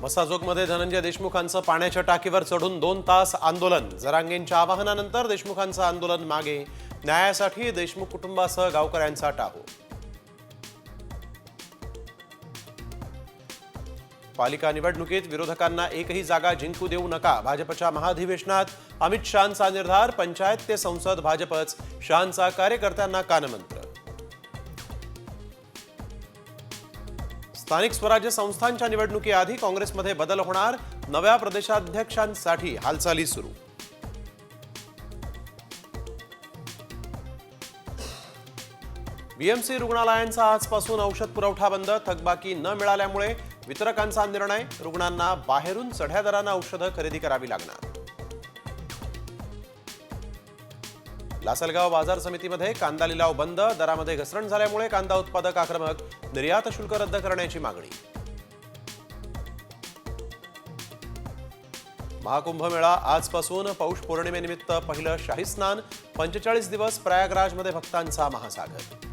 मसाजोगमध्ये धनंजय देशमुखांचं पाण्याच्या टाकीवर चढून 2 तास आंदोलन। जरांगेंच्या आवाहनानंतर देशमुखांचं आंदोलन मागे। न्यायासाठी देशमुख कुटुंबासह गावकऱ्यांचा टाहो। पालिका निवडणुकीत विरोधकांना एकही जागा जिंकू देऊ नका। भाजपच्या महाधिवेशनात अमित शहांचा निर्धार। पंचायत ते संसद भाजपच। शहांचा कार्यकर्त्यांना कानमंत्र। स्थानिक स्वराज्य संस्थांच्या निवडणुकीआधी काँग्रेसमध्ये बदल होणार। नव्या प्रदेशाध्यक्षांसाठी हालचाली सुरू। बीएमसी रुग्णालयांचा आजपासून औषध पुरवठा बंद। थकबाकी न मिळाल्यामुळे वितरकांचा निर्णय। रुग्णांना बाहेरून चढ्या दराने औषधं खरेदी करावी लागणार। लासलगाव बाजार समितीमध्ये कांदा लिलाव बंद। दरामध्ये घसरण झाल्यामुळे कांदा उत्पादक आक्रमक। निर्यात शुल्क रद्द करण्याची मागणी। महाकुंभ मेळा आजपासून। पौष पौर्णिमेनिमित्त पहिलं शाही स्नान। 45 दिवस प्रयागराजमध्ये भक्तांचा महासागर।